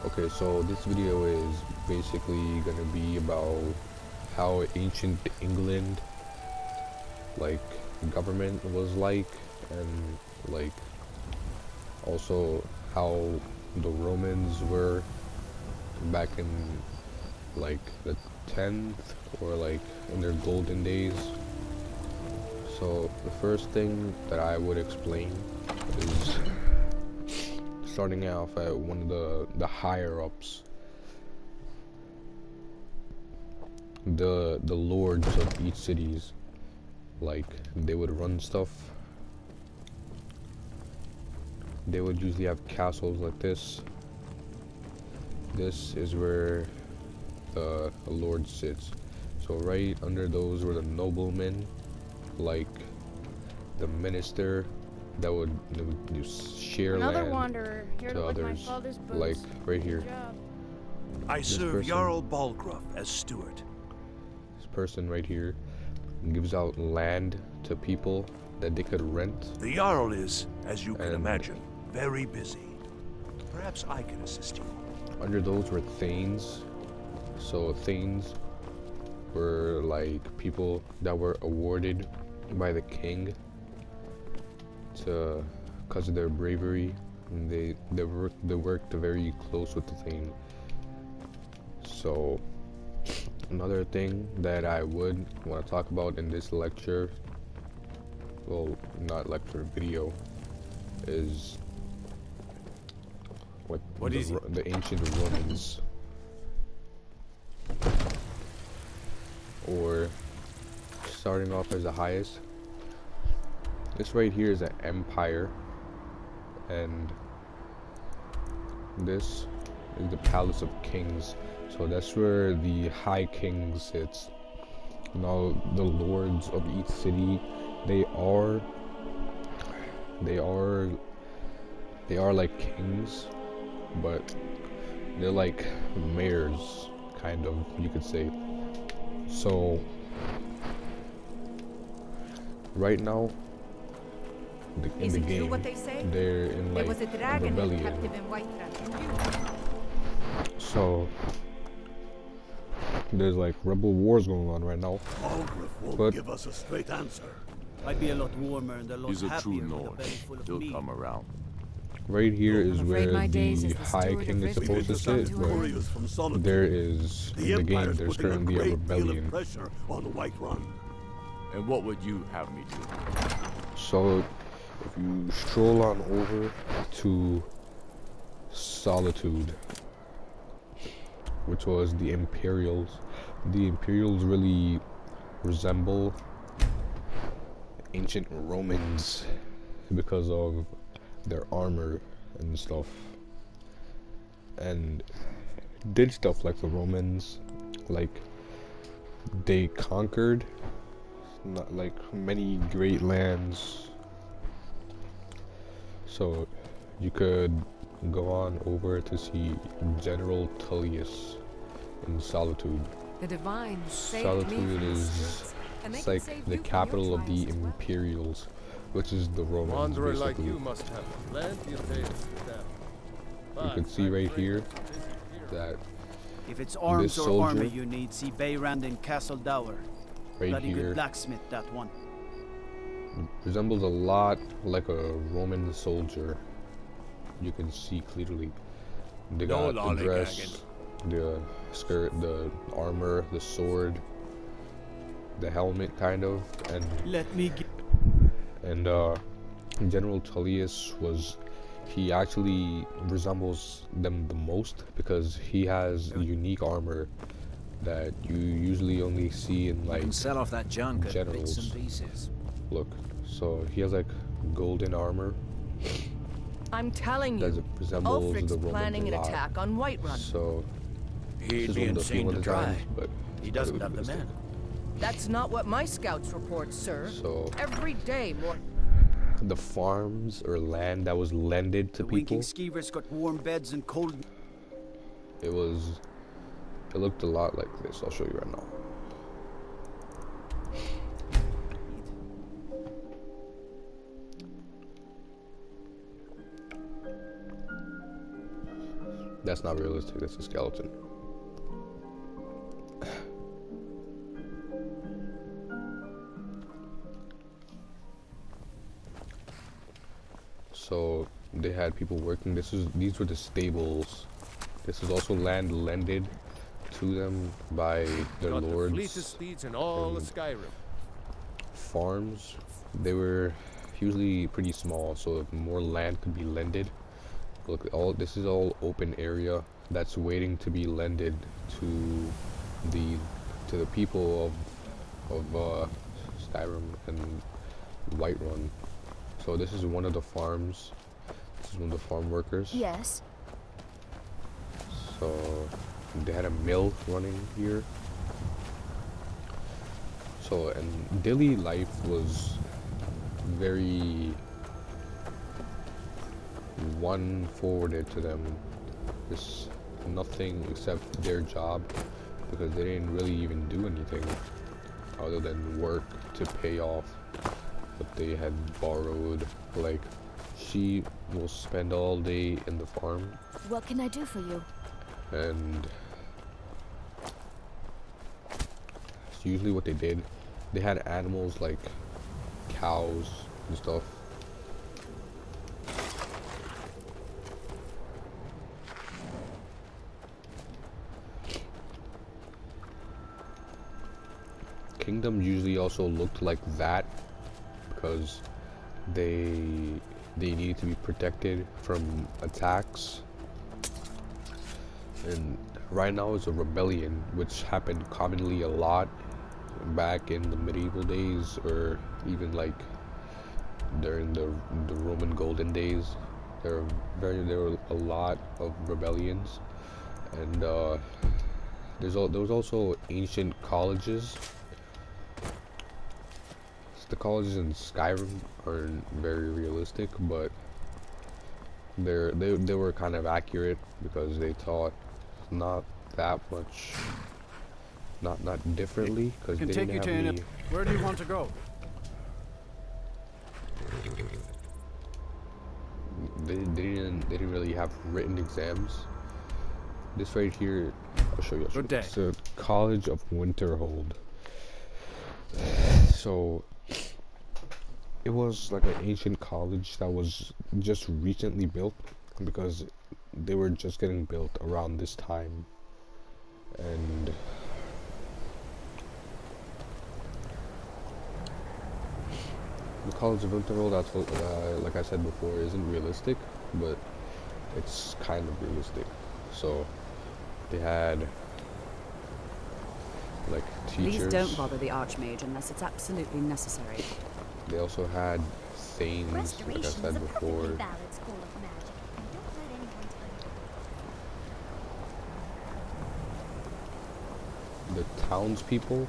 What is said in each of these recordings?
Okay, so this video is basically gonna be about how ancient England, like, government was like, and like also how the Romans were back in like the 10th or like in their golden days. So the first thing that I would explain is starting off at one of the higher ups, the lords of each cities. Like, they would run stuff. They would usually have castles like this. This is where the lord sits. So right under those were the noblemen, like the minister that would share Another land wanderer here to to lick my others, father's boots. like right here. I serve Jarl Balgruff as steward. This person right here gives out land to people that they could rent. The Jarl is, as you can imagine, very busy. Perhaps I can assist you. Under those were thanes. So thanes were like people that were awarded by the king to because of their bravery, and they worked very close with the thane. So another thing that I would want to talk about in this lecture, well, not lecture, video, is the ancient Romans, or starting off as the highest. This right here is an empire, and this is the palace of kings. So that's where the high king sits. Now the lords of each city, they are like kings, but they're like mayors, kind of, you could say. So right now in the game, they're in like a rebellion. So there's like rebel wars going on right now. Balgruff won't give us a straight answer. I'd be a lot warmer and a lot He's a happier true with a Nord. belly full of He'll meat. come around. Right here is where my days the as the High steward King of is supposed to sit, Warriors from but Solitude. there is, in the game, Empire's there's putting currently a great deal rebellion. of pressure on Whiterun. And what would you have me do? So if you stroll on over to Solitude, which was the Imperials really resemble ancient Romans because of their armor and stuff, and did stuff like the Romans. Like, they conquered not like many great lands. So you could go on over to see General Tullius in Solitude. The divine Solitude is, it's like the capital of the Imperials, which is the Romans. Wanderer basically. like you must have plenty of days to them. You can see right here that If it's arms this or armor soldier you need, see Bayrand in Castle Dower. right Bloody here good blacksmith, that one. resembles a lot like a Roman soldier. You can see clearly. They got the dress, the skirt, the armor, the sword, the helmet, kind of, and Let me get General Tullius he actually resembles them the most because he has unique armor that you usually only see in like Sell off that junk at generals. bits and pieces. Look, so he has like golden armor I'm telling that you, resembles Ulfric's the Romans planning a an lot. attack on Whiterun. So He'd this be is one of the insane few to designs, try. but He doesn't have the realistic. men. That's not what my scouts report, sir. So Every day more. the farms or land that was lended to The people, winking skeevers got warm beds and cold. it looked a lot like this. I'll show you right now. That's not realistic. That's a skeleton. So they had people working. These were the stables. This is also land lended to them by their Got the lords. fleetest steeds in all of Skyrim. Farms, they were usually pretty small, so more land could be lended. Look, this is all open area that's waiting to be lended to the people of Skyrim and Whiterun. So this is one of the farms. This is one of the farm workers. Yes. So they had a mill running here. So, and daily life was very one forwarded to them. Just nothing except their job, because they didn't really even do anything other than work to pay off what they had borrowed. Like, she will spend all day in the farm. What can I do for you? And usually what they did, they had animals like cows and stuff. Kingdom usually also looked like that because they needed to be protected from attacks. And right now is a rebellion, which happened commonly a lot back in the medieval days, or even like during the Roman golden days. There were a lot of rebellions, and there was also ancient colleges. The colleges in Skyrim aren't very realistic, but they were kind of accurate because they taught not that much, not differently, because they didn't have any. Where do you want to go? They didn't really have written exams. This right here, I'll show you. Good day. It's the College of Winterhold. So it was like an ancient college that was just recently built, because they were just getting built around this time. And the College of Winterhold, that's what, like I said before, isn't realistic, but it's kind of realistic. So they had like teachers. Please don't bother the Archmage unless it's absolutely necessary. They also had thanes, like I said before. The townspeople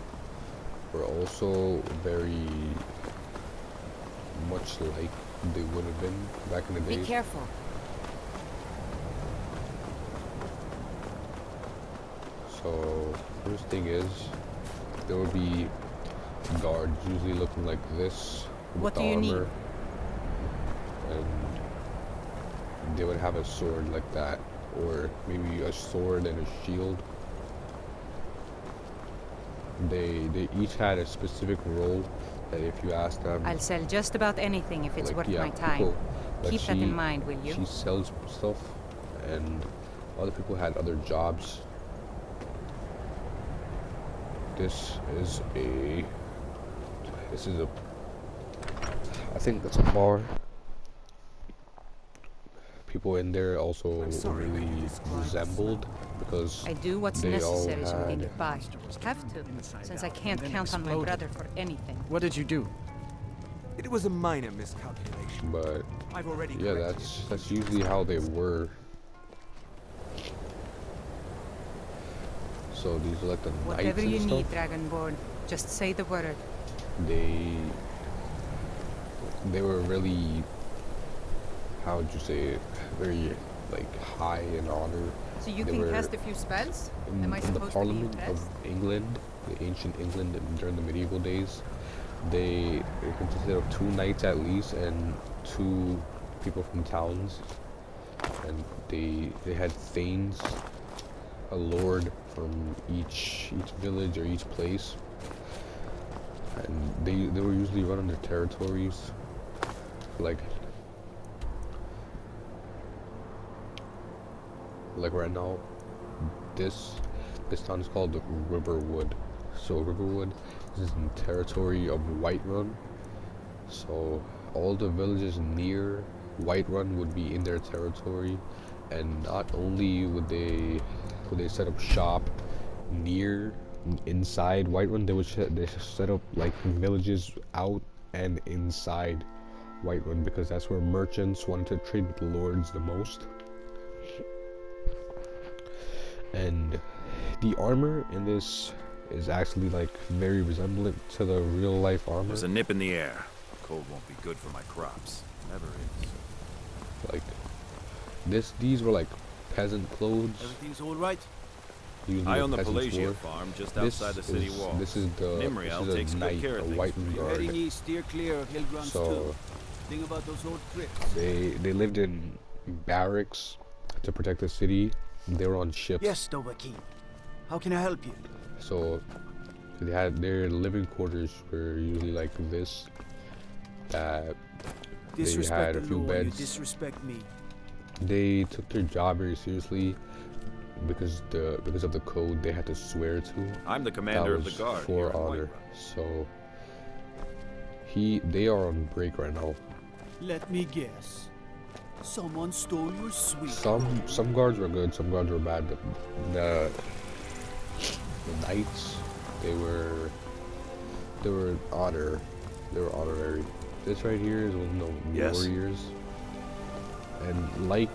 were also very much like they would have been back in the day. Be careful. So first thing is, there would be guards usually looking like this with What the do you need? armor, and they would have a sword like that, or maybe a sword and a shield. They each had a specific role that if you ask them, I'll sell just about anything if it's like, worth yeah, my time. people, like Keep that in mind, will you? She sells stuff, and other people had other jobs. This is a I think that's a bar. People in there also really resembled, because I do what's they necessary all so we can had get by. Have to, since I can't count on my brother for anything. What did you do? It was a minor miscalculation. But I've already yeah, corrected that's usually how they were. So these are like the knights Whatever and you stuff. need, Dragonborn. Just say the word. They were really, how would you say it, very like high in honor. So you They can were cast a few spells? Am I in the supposed to be Parliament of impressed? England, the ancient England during the medieval days. It consisted of 2 knights at least and 2 people from towns. and they had thanes, a lord from each village or each place, and they were usually running their territories. Like right now, this town is called Riverwood. So Riverwood is in territory of Whiterun. So all the villages near Whiterun would be in their territory, and not only would they set up shop inside Whiterun, they set up like villages out and inside Whiterun, because that's where merchants wanted to trade with the lords the most. And the armor in this is actually like very resemblant to the real life armor. There's a nip in the air. Cold won't be good for my crops. Never is. Like these were like peasant clothes. Everything's all right? I own the peasants Pelagia wore. farm just outside the city wall. This is a knight, a white guard. Heading east, steer clear of Hillgrounds So too. Think about those old crypts. they lived in barracks to protect the city. They were on ships. Yes, Dovahkiin. How can I help you? So they had their living quarters were usually like this. That they had Disrespect a the few law, beds. you disrespect me. They took their job very seriously because of the code they had to swear to. I'm the commander of the guard. For honor. So they are on break right now. Let me guess. Someone stole your sweet. Some guards were good, some guards were bad, but the knights, they were honorary. This right here is one of the warriors, and like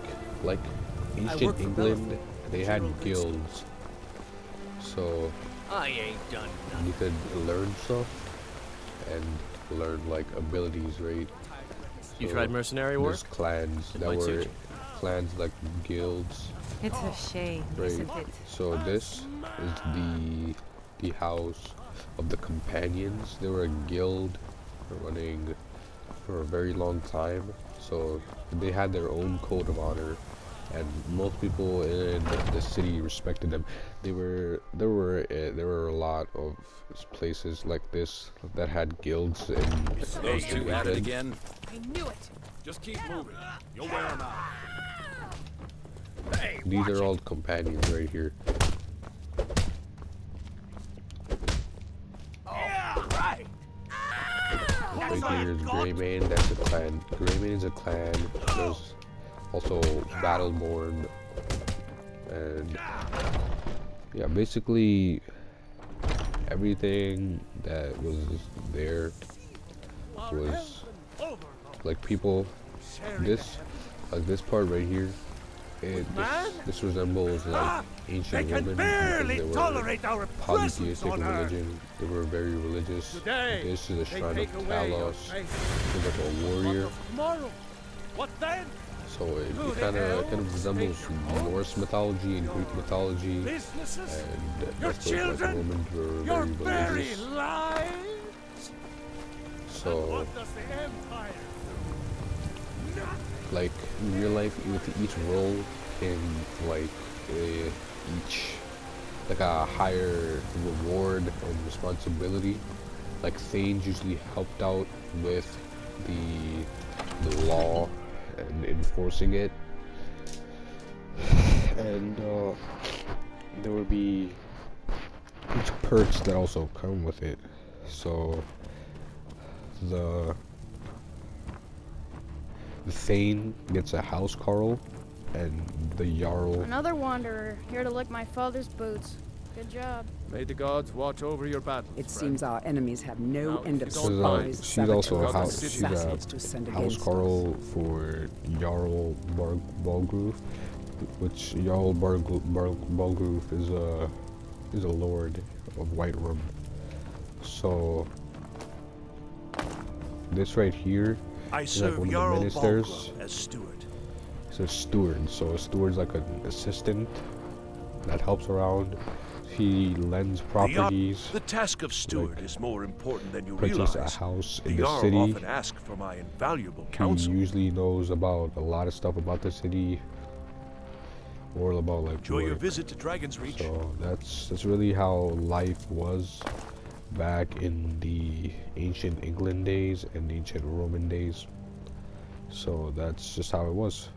ancient England, they had guilds, so I ain't done you could learn stuff and learn like abilities, right? You So tried mercenary work? there's clans that might were suit clans like guilds, It's a shame, right? isn't it? So this is the house of the companions. They were a guild running for a very long time, so they had their own code of honor, and most people in the city respected them. There were a lot of places like this that had guilds and Those two at it again. I knew it. Just keep moving. You'll wear them out. these are all companions right here. Right here is Greymane, that's a clan. Greymane is a clan. There's also Battleborn, and yeah, basically everything that was there was like people. This part right here, this resembles like ancient Roman, because they were polytheistic religion. They were very religious. This is a shrine of Talos. He's like a warrior. What then? So it kind of resembles Norse mythology and Greek mythology, and that's where like Romans were very religious. So like in real life, with each role came like a higher reward and responsibility. Like Thanes usually helped out with the law and enforcing it, and there would be each perks that also come with it. So the Thane gets a house Carl, and the Jarl. Another wanderer, here to lick my father's boots. Good job. May the gods watch over your battles. It seems our enemies have no end of she's spies, she's also a house. saboteurs, She's a assassins to send house against Carl for Jarl Balgruf, which Jarl Balgruf is a lord of Whiterun. So this right here I is like serve one of Jarl the ministers. Balgruf as steward. It's a steward. So a steward's like an assistant that helps around. He lends properties. The task of steward is more important than you purchase realize. a house The in the Jarl city. often ask for my invaluable He counsel. usually knows about a lot of stuff about the city, all about like Enjoy your work. visit to Dragon's Reach. So that's really how life was back in the ancient England days and ancient Roman days. So that's just how it was.